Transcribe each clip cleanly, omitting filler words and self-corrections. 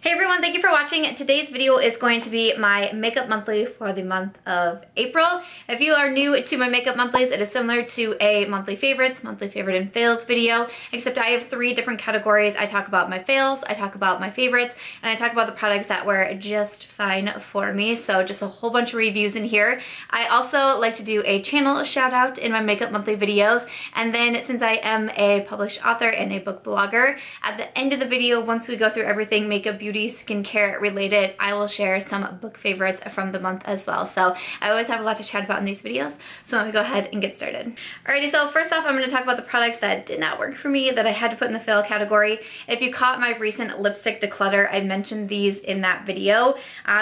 Hey everyone, thank you for watching. Today's video is going to be my makeup monthly for the month of April. If you are new to my makeup monthlies, it is similar to a monthly favorites, monthly favorite and fails video, except I have 3 different categories. I talk about my fails, I talk about my favorites, and I talk about the products that were just fine for me. So just a whole bunch of reviews in here. I also like to do a channel shout out in my makeup monthly videos. And then since I am a published author and a book blogger, at the end of the video, once we go through everything makeup, beauty, skincare related, I will share some book favorites from the month as well. So I always have a lot to chat about in these videos, so let me go ahead and get started. Alrighty, so first off, I'm going to talk about the products that did not work for me, that I had to put in the fail category. If you caught my recent lipstick declutter, I mentioned these in that video.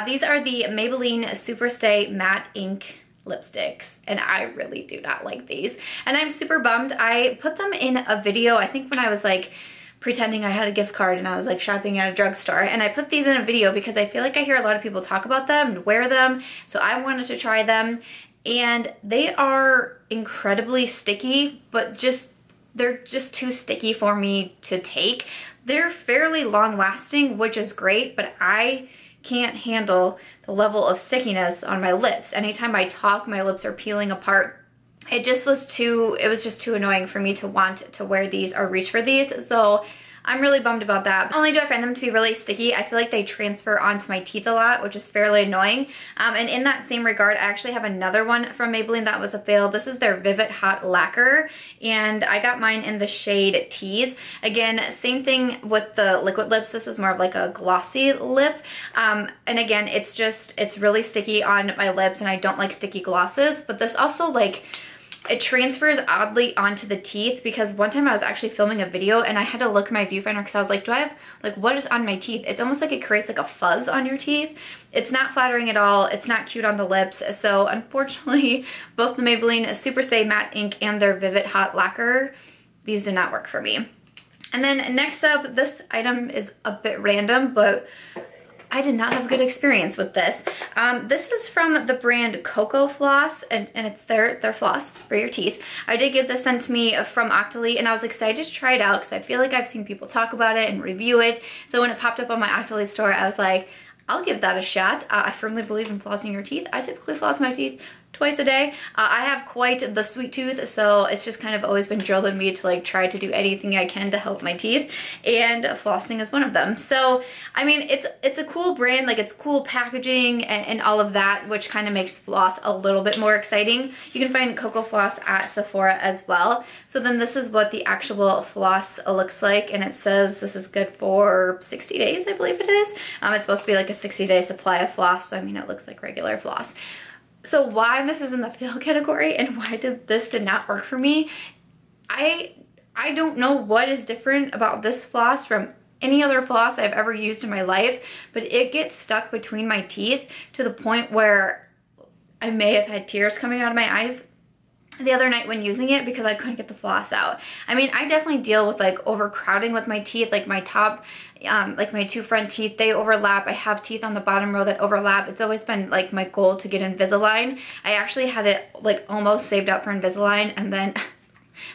These are the Maybelline Superstay Matte Ink lipsticks, and I really do not like these, and I'm super bummed. I put them in a video, I think when I was like pretending I had a gift card and I was like shopping at a drugstore, and I put these in a video because I feel like I hear a lot of people talk about them and wear them, so I wanted to try them. And they are incredibly sticky, but they're just too sticky for me to take. They're fairly long lasting, which is great, but I can't handle the level of stickiness on my lips. Anytime I talk, my lips are peeling apart. It was just too annoying for me to want to wear these or reach for these, so I'm really bummed about that. Not only do I find them to be really sticky, I feel like they transfer onto my teeth a lot, which is fairly annoying. And in that same regard, I actually have another one from Maybelline that was a fail. This is their Vivid Hot Lacquer, and I got mine in the shade Tease. Again, same thing with the liquid lips. This is more of like a glossy lip. And again, it's really sticky on my lips, and I don't like sticky glosses, but this also it transfers oddly onto the teeth, because one time I was actually filming a video and I had to look at my viewfinder because I was like, what is on my teeth? It's almost like it creates like a fuzz on your teeth. It's not flattering at all. It's not cute on the lips. So unfortunately, both the Maybelline Superstay Matte Ink and their Vivid Hot Lacquer, these did not work for me. And then next up, this item is a bit random, but I did not have a good experience with this. This is from the brand CocoFloss, and it's their floss for your teeth. I did get this sent to me from Octoly, and I was excited to try it out because I feel like I've seen people talk about it and review it. So when it popped up on my Octoly store, I was like, I'll give that a shot. I firmly believe in flossing your teeth. I typically floss my teeth twice a day. I have quite the sweet tooth, so it's just kind of always been drilled in me to try to do anything I can to help my teeth, and flossing is one of them. So I mean, it's a cool brand, it's cool packaging and all of that, which kind of makes floss a little bit more exciting. You can find CocoFloss at Sephora as well. So then this is what the actual floss looks like, and it says this is good for 60 days, I believe it is. It's supposed to be like a 60-day supply of floss, so I mean, it looks like regular floss. So why this is in the fail category and why this did not work for me, I don't know what is different about this floss from any other floss I've ever used in my life, but it gets stuck between my teeth to the point where I may have had tears coming out of my eyes the other night when using it because I couldn't get the floss out. I mean, I definitely deal with overcrowding with my teeth, my top, my 2 front teeth, they overlap. I have teeth on the bottom row that overlap. It's always been my goal to get Invisalign. I actually had it almost saved up for Invisalign, and then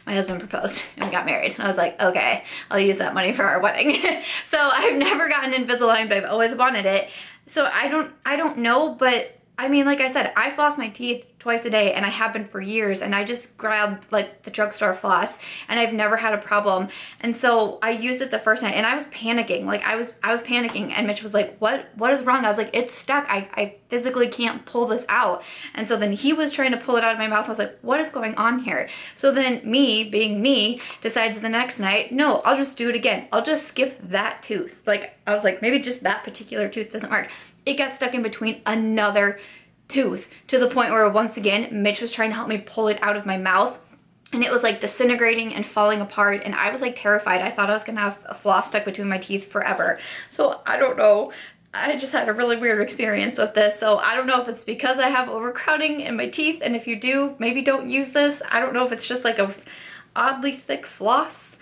my husband proposed and we got married, and I was like, okay, I'll use that money for our wedding. So I've never gotten Invisalign, but I've always wanted it. So I don't know, but I mean, like I said, I floss my teeth twice a day, and I have been for years, and I just grabbed the drugstore floss, and I've never had a problem. And so I used it the first night, and I was panicking. I was panicking, and Mitch was like, what is wrong? I was like, it's stuck. I physically can't pull this out. And so then he was trying to pull it out of my mouth. I was like, what is going on here? So then me, being me, decides the next night, no, I'll just do it again. I'll just skip that tooth. I was like, maybe just that particular tooth doesn't work. It got stuck in between another tooth to the point where once again Mitch was trying to help me pull it out of my mouth, and it was disintegrating and falling apart, and I was terrified. I thought I was gonna have a floss stuck between my teeth forever. So I don't know, I just had a really weird experience with this. So I don't know if it's because I have overcrowding in my teeth, and if you do, maybe don't use this. I don't know if it's just a oddly thick floss.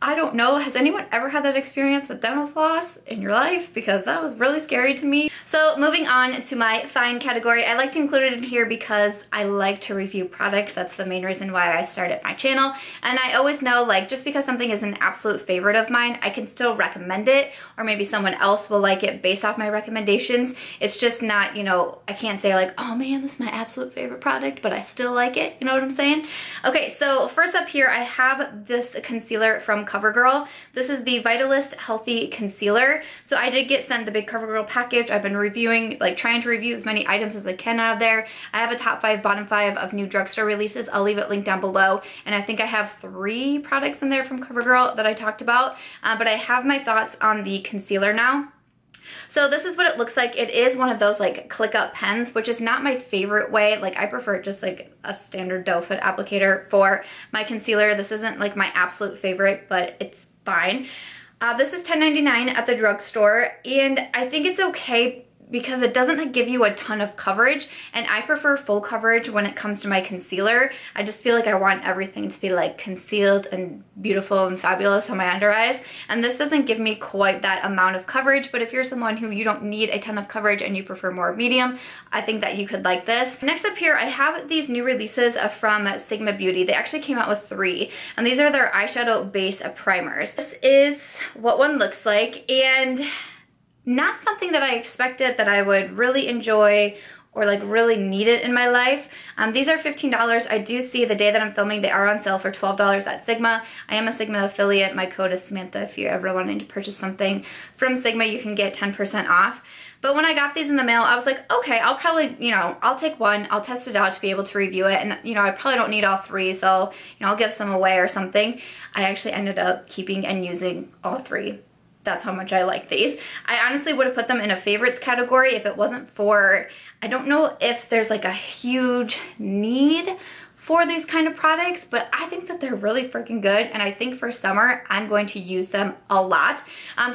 I don't know, has anyone ever had that experience with dental floss in your life? Because that was really scary to me. So moving on to my find category, I like to include it in here because I like to review products. That's the main reason why I started my channel. And I always know, like, just because something is an absolute favorite of mine, I can still recommend it, or maybe someone else will like it based off my recommendations. It's just not, you know, I can't say like, oh man, this is my absolute favorite product, but I still like it. You know what I'm saying? Okay, so first up here, I have this concealer from Covergirl. This is the Vitalist Healthy Concealer. So I did get sent the big Covergirl package. I've been reviewing, like trying to review as many items as I can out of there. I have a top 5, bottom 5 of new drugstore releases. I'll leave it linked down below. And I think I have 3 products in there from Covergirl that I talked about. But I have my thoughts on the concealer now. So this is what it looks like. It is one of those like click up pens, which is not my favorite way. Like I prefer just like a standard doe foot applicator for my concealer. This isn't like my absolute favorite, but it's fine. This is $10.99 at the drugstore, and I think it's okay because it doesn't give you a ton of coverage, and I prefer full coverage when it comes to my concealer. I just feel like I want everything to be like concealed and beautiful and fabulous on my under eyes, and this doesn't give me quite that amount of coverage. But if you're someone who you don't need a ton of coverage and you prefer more medium, I think that you could like this. Next up here, I have these new releases from Sigma Beauty. They actually came out with 3, and these are their eyeshadow base primers. This is what one looks like, and not something that I expected that I would really enjoy or like really need it in my life. These are $15. I do see the day that I'm filming they are on sale for $12 at Sigma. I am a Sigma affiliate. My code is Samantha. If you're ever wanting to purchase something from Sigma, you can get 10% off. But when I got these in the mail, I was like, okay, I'll probably, you know, I'll take one, I'll test it out to be able to review it, and you know, I probably don't need all 3, so you know, I'll give some away or something. I actually ended up keeping and using all 3. That's how much I like these. I honestly would have put them in a favorites category if it wasn't for, I don't know if there's like a huge need for these kind of products, but I think that they're really freaking good, and I think for summer I'm going to use them a lot.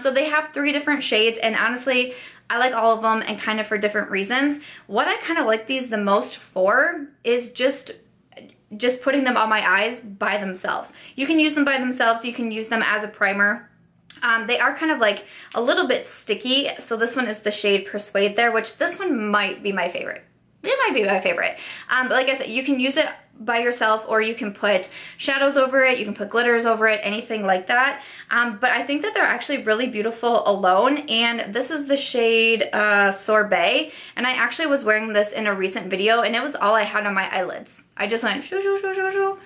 So they have 3 different shades, and honestly I like all of them, and kind of for different reasons. What I kind of like these the most for is just putting them on my eyes by themselves. You can use them by themselves, you can use them as a primer. They are kind of like a little bit sticky, so this one is the shade Persuade there, which this one might be my favorite. It might be my favorite. But like I said, you can use it by yourself, or you can put shadows over it, you can put glitters over it, anything like that. But I think that they're actually really beautiful alone, and this is the shade Sorbet, and I actually was wearing this in a recent video, and it was all I had on my eyelids. I just went shoo shoo shoo shoo shoo,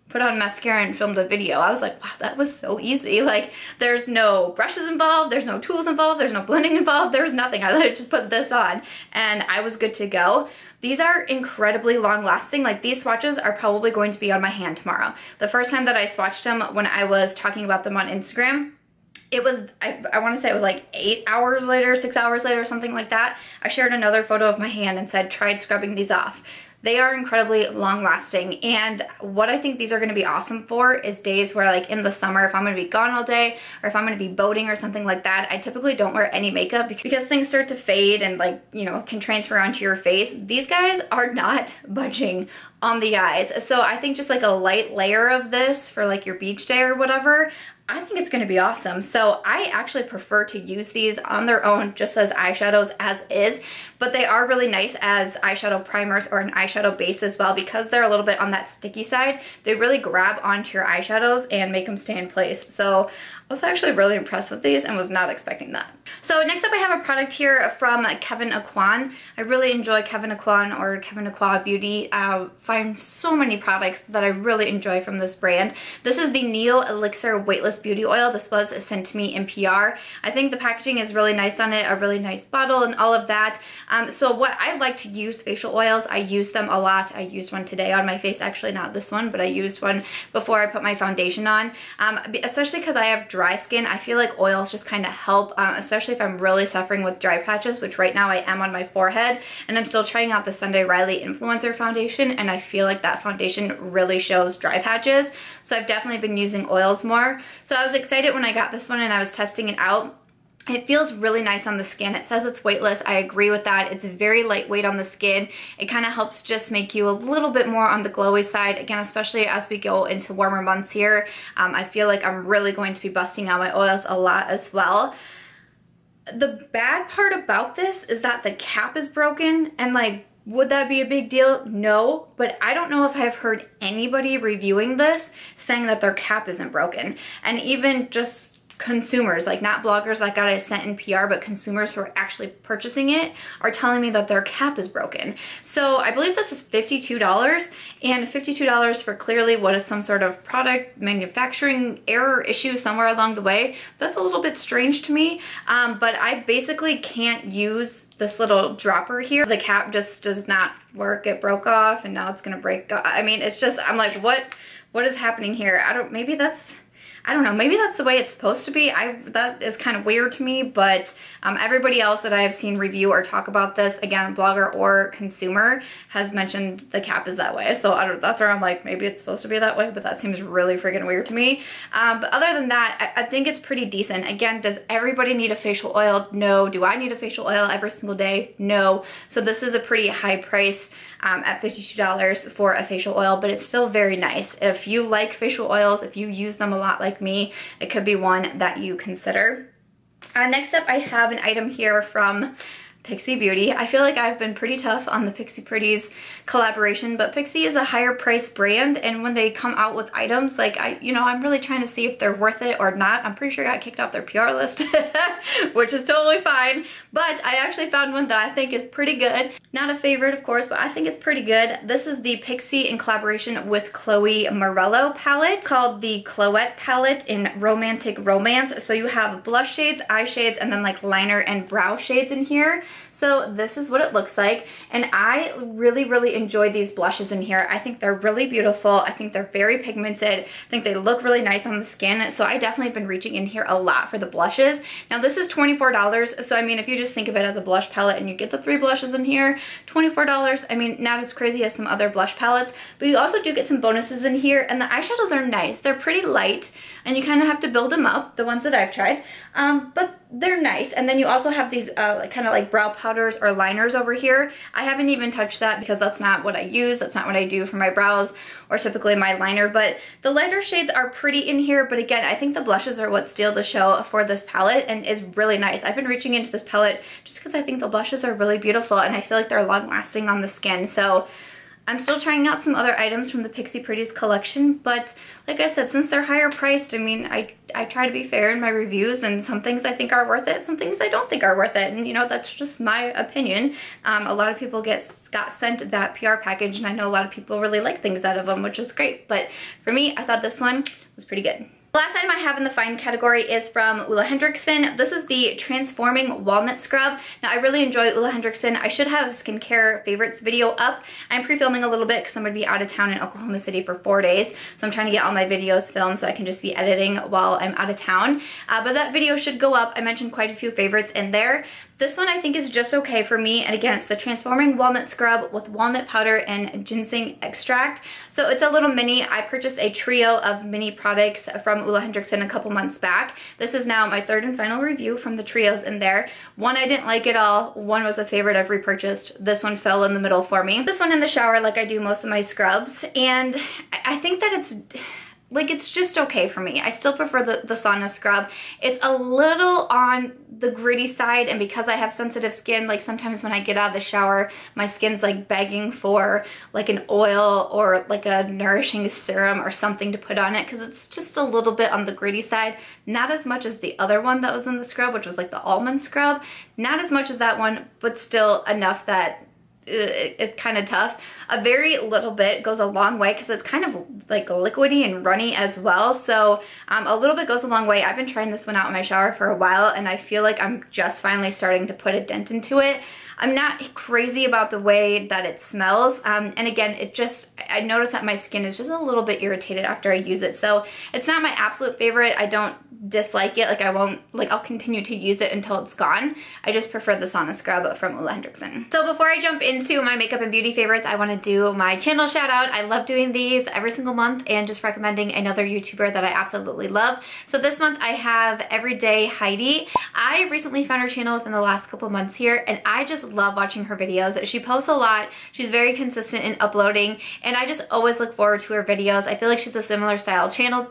put on mascara and filmed a video. I was like, wow, that was so easy. Like, there's no brushes involved, there's no tools involved, there's no blending involved, there was nothing. I literally just put this on and I was good to go. These are incredibly long lasting. Like, these swatches are probably going to be on my hand tomorrow. The first time that I swatched them, when I was talking about them on Instagram, it was, I want to say it was like 8 hours later, 6 hours later, something like that. I shared another photo of my hand and said, tried scrubbing these off. They are incredibly long lasting, and what I think these are gonna be awesome for is days where, like in the summer, if I'm gonna be gone all day, or if I'm gonna be boating or something like that, I typically don't wear any makeup because things start to fade and, like, you know, can transfer onto your face. These guys are not budging on the eyes. So I think just like a light layer of this for like your beach day or whatever, I think it's gonna be awesome. So I actually prefer to use these on their own just as eyeshadows as is, but they are really nice as eyeshadow primers or an eyeshadow base as well, because they're a little bit on that sticky side. They really grab onto your eyeshadows and make them stay in place. So I was actually really impressed with these and was not expecting that. So next up I have a product here from Kevyn Aucoin. I really enjoy Kevyn Aucoin, or Kevyn Aucoin Beauty. I find so many products that I really enjoy from this brand. This is the Neo Elixir Weightless Beauty Oil. This was sent to me in PR. I think the packaging is really nice on it, a really nice bottle and all of that. So what I like to use facial oils, I use them a lot. I used one today on my face, actually not this one, but I used one before I put my foundation on. Especially because I have dry skin, I feel like oils just kind of help, especially if I'm really suffering with dry patches, which right now I am on my forehead, and I'm still trying out the Sunday Riley Influencer Foundation, and I feel like that foundation really shows dry patches. So I've definitely been using oils more. So I was excited when I got this one and I was testing it out. It feels really nice on the skin. It says it's weightless. I agree with that. It's very lightweight on the skin. It kind of helps just make you a little bit more on the glowy side. Again, especially as we go into warmer months here, I feel like I'm really going to be busting out my oils a lot as well. The bad part about this is that the cap is broken, and like, would that be a big deal? No, but I don't know if I've heard anybody reviewing this saying that their cap isn't broken. And even just consumers, like not bloggers that got it sent in PR, but consumers who are actually purchasing it are telling me that their cap is broken. So I believe this is $52, and $52 for clearly what is some sort of product manufacturing error issue somewhere along the way. That's a little bit strange to me, but I basically can't use this little dropper here. The cap just does not work. It broke off and now it's gonna break off. I mean, it's just, I'm like, what is happening here? I don't know, maybe that's the way it's supposed to be. That is kind of weird to me, but everybody else that I have seen review or talk about this, again, blogger or consumer, has mentioned the cap is that way. So that's where I'm like, maybe it's supposed to be that way, but that seems really freaking weird to me. But other than that, I think it's pretty decent. Again, does everybody need a facial oil? No. Do I need a facial oil every single day? No. So this is a pretty high price at $52 for a facial oil, but it's still very nice. If you like facial oils, if you use them a lot like me, it could be one that you consider. Next up, I have an item here from Pixi Beauty. I feel like I've been pretty tough on the Pixi Pretties collaboration, but Pixi is a higher price brand, and when they come out with items, like I'm really trying to see if they're worth it or not. I'm pretty sure I got kicked off their PR list, which is totally fine, but I actually found one that I think is pretty good. Not a favorite, of course, but I think it's pretty good. This is the Pixi in collaboration with Chloe Morello palette. It's called the Cloette palette in Romantic Romance. So you have blush shades, eye shades, and then like liner and brow shades in here. So this is what it looks like, and I really enjoy these blushes in here. I think they're really beautiful. I think they're very pigmented. I think they look really nice on the skin, so I definitely have been reaching in here a lot for the blushes. Now this is $24, so I mean, if you just think of it as a blush palette and you get the 3 blushes in here, $24, I mean, not as crazy as some other blush palettes, but you also do get some bonuses in here, and the eyeshadows are nice. They're pretty light, and you kind of have to build them up, the ones that I've tried, but they're nice. And then you also have these kind of like brow powders or liners over here. I haven't even touched that because that's not what I use. That's not what I do for my brows or typically my liner, but the lighter shades are pretty in here. But again, I think the blushes are what steal the show for this palette and is really nice. I've been reaching into this palette just because I think the blushes are really beautiful and I feel like they're long lasting on the skin. So I'm still trying out some other items from the Pixi Pretties collection, but like I said, since they're higher priced, I mean, I try to be fair in my reviews, and some things I think are worth it, some things I don't think are worth it, and that's just my opinion. A lot of people got sent that PR package, and I know a lot of people really like things out of them, which is great, but for me, I thought this one was pretty good. The last item I have in the find category is from Olehenriksen. This is the Transforming Walnut Scrub. Now, I really enjoy Olehenriksen. I should have a skincare favorites video up. I'm pre-filming a little bit because I'm going to be out of town in Oklahoma City for 4 days. So I'm trying to get all my videos filmed so I can just be editing while I'm out of town. But that video should go up. I mentioned quite a few favorites in there. This one I think is just okay for me, and again, it's the Transforming Walnut Scrub with walnut powder and ginseng extract. So it's a little mini. I purchased a trio of mini products from Olehenriksen a couple months back. This is now my third and final review from the trios in there. One I didn't like at all. One was a favorite I've repurchased. This one fell in the middle for me. This one in the shower like I do most of my scrubs, and I think that it's just okay for me. I still prefer the sauna scrub. It's a little on the gritty side, and because I have sensitive skin, like sometimes when I get out of the shower, my skin's like begging for like an oil or like a nourishing serum or something to put on it, because it's just a little bit on the gritty side. Not as much as the other one that was in the scrub, which was like the almond scrub. Not as much as that one, but still enough that it's kind of tough. A very little bit goes a long way because it's kind of like liquidy and runny as well. So a little bit goes a long way. I've been trying this one out in my shower for a while, and I feel like I'm just finally starting to put a dent into it. I'm not crazy about the way that it smells, and again, I notice that my skin is just a little bit irritated after I use it, so it's not my absolute favorite. I don't dislike it. Like I won't, like I'll continue to use it until it's gone. I just prefer the sauna scrub from Olehenriksen. So before I jump into my makeup and beauty favorites, I want to do my channel shout out. I love doing these every single month and just recommending another YouTuber that I absolutely love. So this month I have Everyday Heidi. I recently found her channel within the last couple months here, and I just love watching her videos. She posts a lot. She's very consistent in uploading, and I just always look forward to her videos. I feel like she's a similar style channel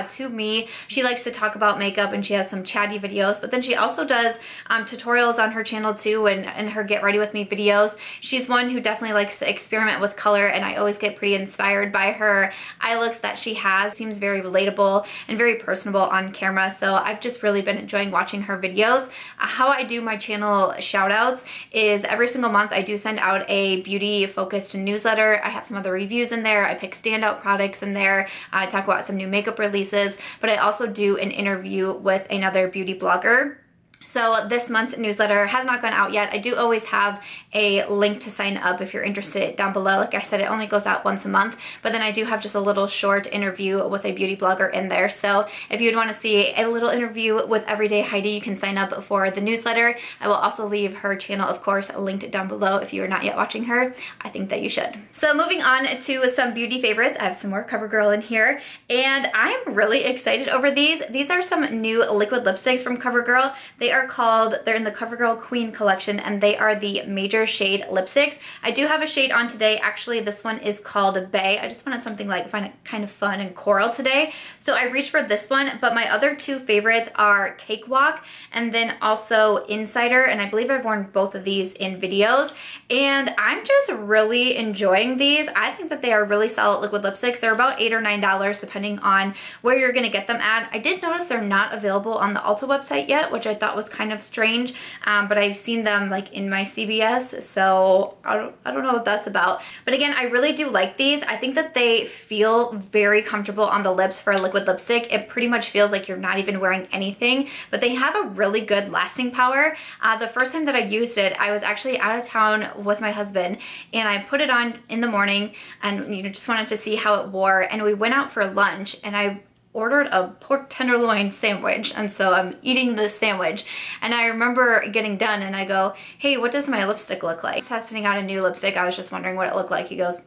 to me. She likes to talk about makeup and she has some chatty videos, but then she also does tutorials on her channel too, and her get ready with me videos. She's one who definitely likes to experiment with color, and I always get pretty inspired by her eye looks that she has. Seems very relatable and very personable on camera, so I've just really been enjoying watching her videos. How I do my channel shout outs is every single month I do send out a beauty focused newsletter. I have some other reviews in there. I pick standout products in there. I talk about some new makeup releases, but I also do an interview with another beauty blogger. So this month's newsletter has not gone out yet. I do always have a link to sign up if you're interested down below. Like I said, it only goes out once a month, but then I do have just a little short interview with a beauty blogger in there. So if you would want to see a little interview with Everyday Heidi, you can sign up for the newsletter. I will also leave her channel, of course, linked down below if you are not yet watching her. I think that you should. So moving on to some beauty favorites, I have some more CoverGirl in here, and I'm really excited over these. These are some new liquid lipsticks from CoverGirl. They're in the CoverGirl Queen collection, and they are the major shade lipsticks. I do have a shade on today. Actually, this one is called Bay. I just wanted something like kind of fun and coral today, so I reached for this one, but my other two favorites are Cakewalk and then also Insider, and I believe I've worn both of these in videos, and I'm just really enjoying these. I think that they are really solid liquid lipsticks. They're about $8 or $9 depending on where you're gonna get them at. I did notice they're not available on the Ulta website yet, which I thought was kind of strange, but I've seen them like in my CVS, so I don't know what that's about. But again, I really do like these. I think that they feel very comfortable on the lips for a liquid lipstick. It pretty much feels like you're not even wearing anything, but they have a really good lasting power. The first time that I used it, I was actually out of town with my husband, and I put it on in the morning and just wanted to see how it wore, and we went out for lunch, and I ordered a pork tenderloin sandwich, and so I'm eating this sandwich, and I remember getting done and I go, hey, what does my lipstick look like? Testing out a new lipstick, I was just wondering what it looked like. He goes,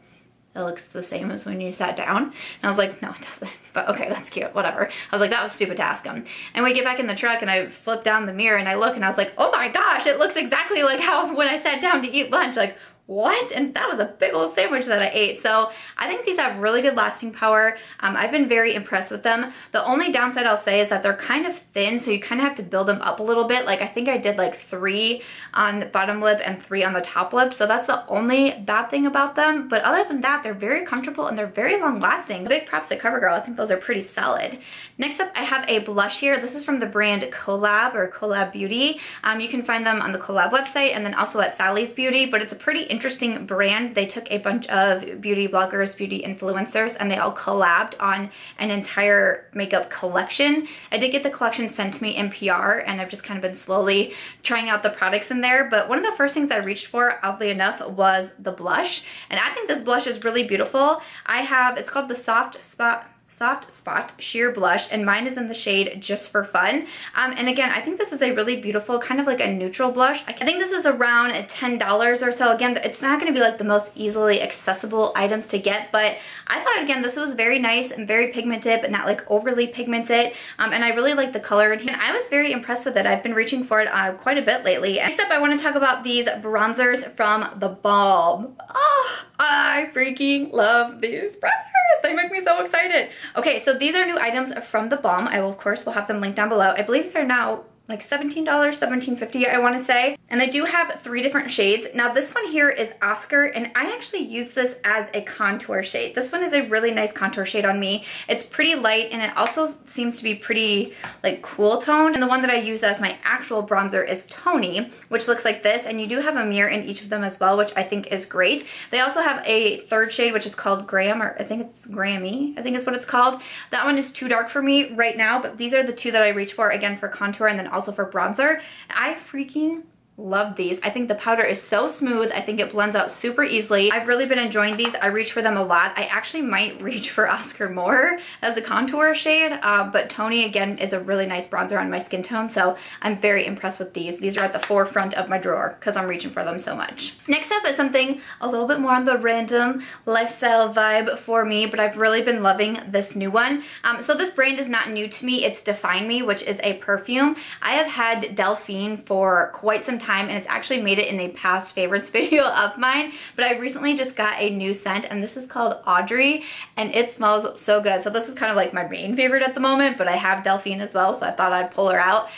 it looks the same as when you sat down. And I was like, no, it doesn't, but okay, that's cute, whatever. I was like, that was stupid to ask him. And we get back in the truck and I flip down the mirror and I look and I was like, oh my gosh, it looks exactly like how when I sat down to eat lunch. Like, what? And that was a big old sandwich that I ate. So I think these have really good lasting power. I've been very impressed with them. The only downside I'll say is that they're kind of thin, so you kind of have to build them up a little bit. Like I think I did like 3 on the bottom lip and 3 on the top lip, so that's the only bad thing about them. But other than that, they're very comfortable and they're very long lasting. Big props to CoverGirl. I think those are pretty solid. Next up, I have a blush here. This is from the brand Col-Lab or Col-Lab Beauty. You can find them on the Col-Lab website and then also at Sally's Beauty, but it's a pretty interesting brand. They took a bunch of beauty bloggers, beauty influencers, and they all collabed on an entire makeup collection. I did get the collection sent to me in PR, and I've just kind of been slowly trying out the products in there, but one of the first things I reached for, oddly enough, was the blush, and I think this blush is really beautiful. It's called the Soft Spot Sheer Blush, and mine is in the shade Just for Fun. And again, I think this is a really beautiful, kind of like a neutral blush. I think this is around $10 or so. Again, it's not going to be like the most easily accessible items to get, but I thought, again, this was very nice and very pigmented, but not like overly pigmented. And I really like the color, and I was very impressed with it. I've been reaching for it quite a bit lately. Next up, I want to talk about these bronzers from TheBalm. Oh, I freaking love these bronzers. They make me so excited. Okay, so these are new items from TheBalm. I will, of course, will have them linked down below. I believe they're now like $17, $17.50 I want to say. And they do have 3 different shades. Now this one here is Oskar, and I actually use this as a contour shade. This one is a really nice contour shade on me. It's pretty light, and it also seems to be pretty like cool toned. And the one that I use as my actual bronzer is Toni, which looks like this, and you do have a mirror in each of them as well, which I think is great. They also have a 3rd shade, which is called Graham, or I think it's Grammy, I think is what it's called. That one is too dark for me right now, but these are the 2 that I reach for, again, for contour and then also for bronzer. I freaking love these. I think the powder is so smooth. I think it blends out super easily. I've really been enjoying these. I reach for them a lot. I actually might reach for Oscar more as a contour shade, but Toni, again, is a really nice bronzer on my skin tone, so I'm very impressed with these. These are at the forefront of my drawer because I'm reaching for them so much. Next up is something a little bit more on the random lifestyle vibe for me, but I've really been loving this new one. So this brand is not new to me. It's Define Me, which is a perfume. I have had Delphine for quite some time, and it's actually made it in a past favorites video of mine, but I recently just got a new scent, and this is called Audrey, and it smells so good. So this is kind of like my main favorite at the moment, but I have Delphine as well, so I thought I'd pull her out.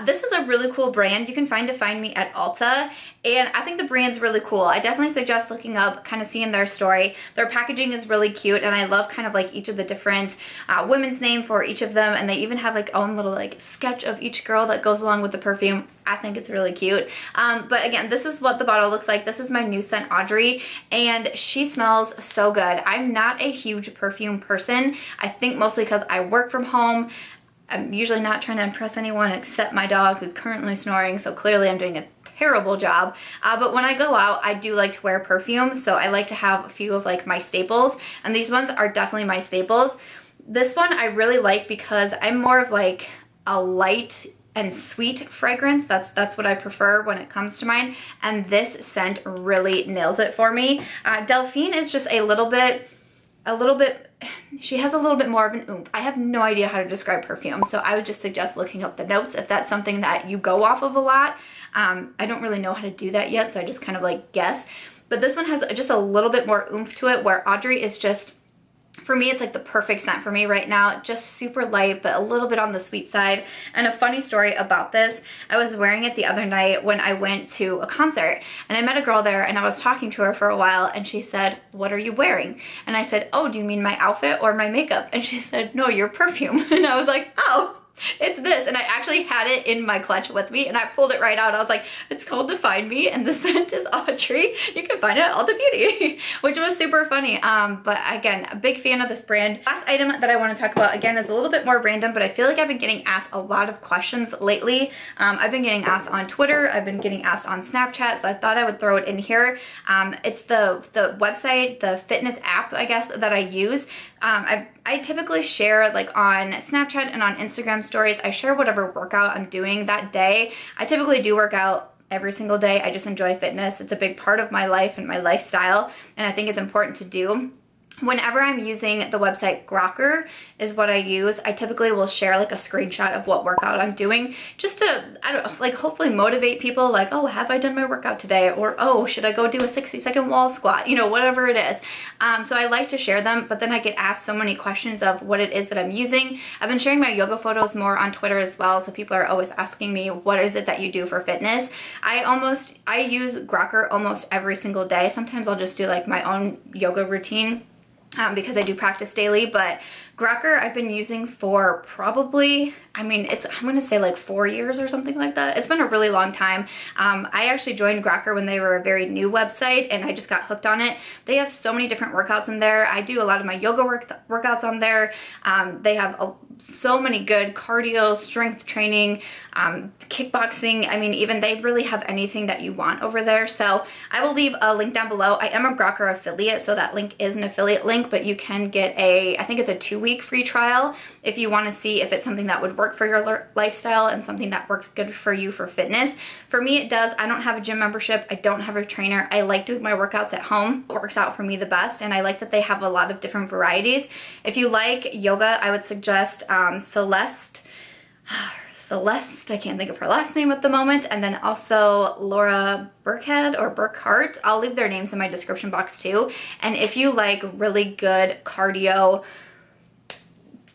This is a really cool brand. You can find Define Me at Ulta, and I think the brand's really cool. I definitely suggest looking up, kind of seeing their story. Their packaging is really cute, and I love kind of like each of the different women's name for each of them, and they even have like own little like sketch of each girl that goes along with the perfume. I think it's really cute. But again, this is what the bottle looks like. This is my new scent, Audrey, and she smells so good. I'm not a huge perfume person. I think mostly because I work from home. I'm usually not trying to impress anyone except my dog, who's currently snoring, so clearly I'm doing a terrible job. But when I go out, I do like to wear perfume, so I like to have a few of like my staples, and these ones are definitely my staples. This one I really like because I'm more of like a light and sweet fragrance. That's what I prefer when it comes to mine, and this scent really nails it for me. Delphine is just a little bit, she has a little bit more of an oomph. I have no idea how to describe perfume, so I would just suggest looking up the notes if that's something that you go off of a lot. I don't really know how to do that yet, so I just kind of like guess. But this one has just a little bit more oomph to it, where Audrey is just, for me, it's like the perfect scent for me right now. Just super light, but a little bit on the sweet side. And a funny story about this, I was wearing it the other night when I went to a concert, and I met a girl there, and I was talking to her for a while, and she said, "What are you wearing?" And I said, "Oh, do you mean my outfit or my makeup?" And she said, "No, your perfume." And I was like, "Oh, it's this." And I actually had it in my clutch with me, and I pulled it right out. I was like, it's called Define Me, and the scent is Audrey. You can find it at Ulta Beauty, which was super funny. But again, a big fan of this brand. Last item that I want to talk about, again, is a little bit more random, but I feel like I've been getting asked a lot of questions lately. I've been getting asked on Twitter, I've been getting asked on Snapchat, so I thought I would throw it in here. It's the website, the fitness app, I guess, that I use. I typically share like on Snapchat and on Instagram stories. I share whatever workout I'm doing that day. I typically do work out every single day. I just enjoy fitness. It's a big part of my life and my lifestyle, and I think it's important to do. Whenever I'm using the website Lacquer is what I use, I typically will share like a screenshot of what workout I'm doing, just to, I don't know, like hopefully motivate people, like, oh, have I done my workout today? Or, oh, should I go do a 60-second wall squat? You know, whatever it is. So I like to share them, but then I get asked so many questions of what it is that I'm using. I've been sharing my yoga photos more on Twitter as well, so people are always asking me, what is it that you do for fitness? I use Lacquer almost every single day. Sometimes I'll just do like my own yoga routine, because I do practice daily, but Lacquer I've been using for probably, I mean, I'm gonna say like 4 years or something like that. It's been a really long time. I actually joined Lacquer when they were a very new website, and I just got hooked on it. They have so many different workouts in there. I do a lot of my yoga workouts on there. They have so many good cardio, strength training, kickboxing. I mean, even they really have anything that you want over there. So I will leave a link down below. I am a Lacquer affiliate, so that link is an affiliate link, but you can get I think it's a 2-week free trial if you want to see if it's something that would work for your lifestyle and something that works good for you for fitness. For me, it does. I don't have a gym membership. I don't have a trainer. I like doing my workouts at home. It works out for me the best, and I like that they have a lot of different varieties. If you like yoga, I would suggest Celeste, I can't think of her last name at the moment, and then also Laura Burkhead or Burkhart. I'll leave their names in my description box too. And if you like really good cardio,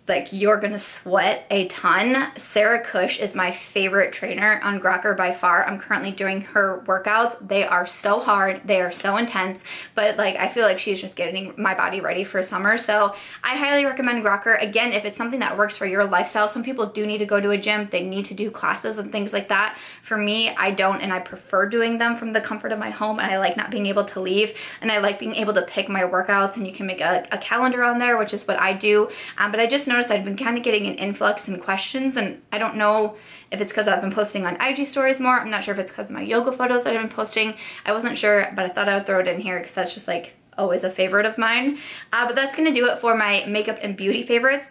like you're gonna sweat a ton, Sarah Cush is my favorite trainer on Lacquer by far. I'm currently doing her workouts. They are so hard, they are so intense, but like I feel like she's just getting my body ready for summer. So I highly recommend Lacquer. Again, if it's something that works for your lifestyle. Some people do need to go to a gym, they need to do classes and things like that. For me, I don't, and I prefer doing them from the comfort of my home, and I like not being able to leave, and I like being able to pick my workouts, and you can make a calendar on there, which is what I do. But I just noticed noticed I've been kind of getting an influx in questions, and I don't know if it's because I've been posting on IG stories more. I'm not sure if it's because of my yoga photos that I've been posting. I wasn't sure, but I thought I would throw it in here because that's just like always a favorite of mine. But that's gonna do it for my makeup and beauty favorites.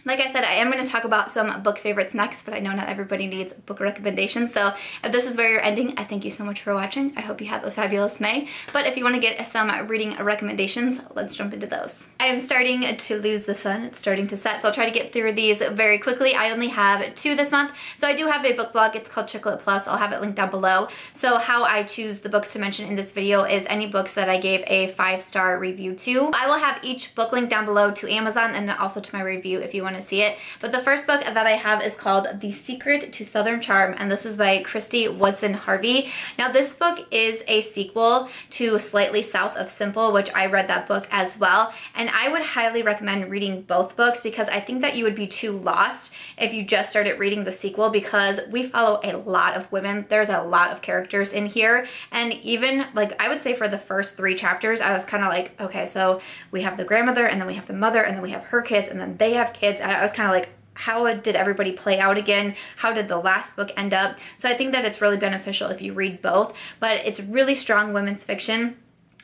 Like I said, I am going to talk about some book favorites next, but I know not everybody needs book recommendations. So if this is where you're ending, I thank you so much for watching. I hope you have a fabulous May. But if you want to get some reading recommendations, let's jump into those. I am starting to lose the sun. It's starting to set, so I'll try to get through these very quickly. I only have 2 this month. So I do have a book blog. It's called Chocolate Plus. I'll have it linked down below. So how I choose the books to mention in this video is any books that I gave a 5-star review to. I will have each book linked down below to Amazon and also to my review if you want to see it. But the first book that I have is called The Secret to Southern Charm, and this is by Kristy Woodson Harvey. Now this book is a sequel to Slightly South of Simple, which I read that book as well, and I would highly recommend reading both books because I think that you would be too lost if you just started reading the sequel, because we follow a lot of women. There's a lot of characters in here, and even like I would say for the first 3 chapters I was kind of like, okay, so we have the grandmother and then we have the mother and then we have her kids and then they have kids, and I was kind of like, how did everybody play out again? How did the last book end up? So I think that it's really beneficial if you read both, but it's really strong women's fiction.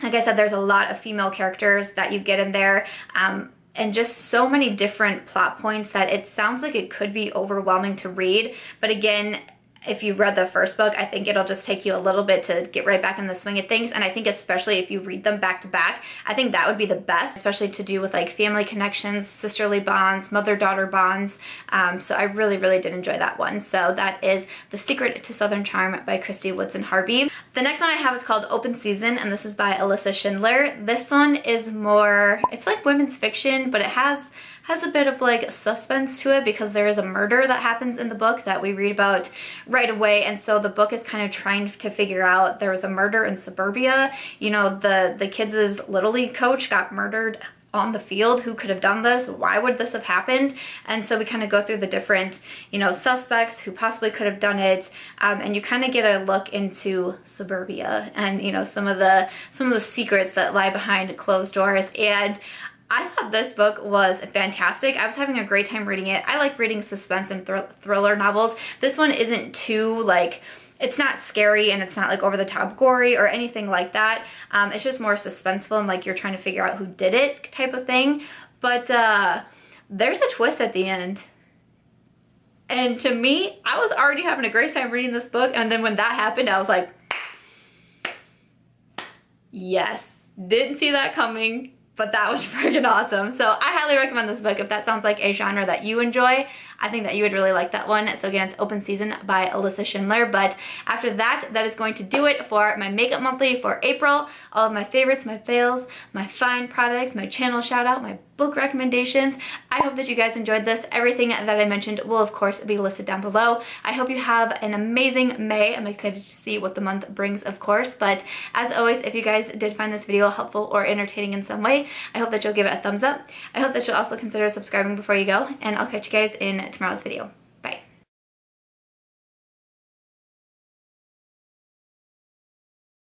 Like I said, there's a lot of female characters that you get in there, and just so many different plot points that it sounds like it could be overwhelming to read. But again, if you've read the first book, I think it'll just take you a little bit to get right back in the swing of things. And I think especially if you read them back to back, I think that would be the best, especially to do with like family connections, sisterly bonds, mother-daughter bonds. So I really, really did enjoy that one. So that is The Secret to Southern Charm by Kristy Woodson Harvey. The next one I have is called Open Season, and this is by Alyssa Schindler. This one is more, it's like women's fiction, but it has a bit of like suspense to it because there is a murder that happens in the book that we read about right away, and so the book is kind of trying to figure out, there was a murder in suburbia. You know, the kids' Little League coach got murdered on the field. Who could have done this? Why would this have happened? And so we kind of go through the different, you know, suspects who possibly could have done it, and you kind of get a look into suburbia and, you know, some of the secrets that lie behind closed doors. And I thought this book was fantastic. I was having a great time reading it. I like reading suspense and thriller novels. This one isn't too like, it's not scary and it's not like over the top gory or anything like that. It's just more suspenseful and like you're trying to figure out who did it type of thing. But there's a twist at the end. And to me, I was already having a great time reading this book, and then when that happened, I was like, yes, didn't see that coming. But that was freaking awesome. So I highly recommend this book if that sounds like a genre that you enjoy. I think that you would really like that one. So again, it's Open Season by Alyssa Schindler. But after that, that is going to do it for my makeup monthly for April. All of my favorites, my fails, my fine products, my channel shout out, my book recommendations. I hope that you guys enjoyed this. Everything that I mentioned will of course be listed down below. I hope you have an amazing May. I'm excited to see what the month brings, of course. But as always, if you guys did find this video helpful or entertaining in some way, I hope that you'll give it a thumbs up. I hope that you'll also consider subscribing before you go, and I'll catch you guys in tomorrow's video.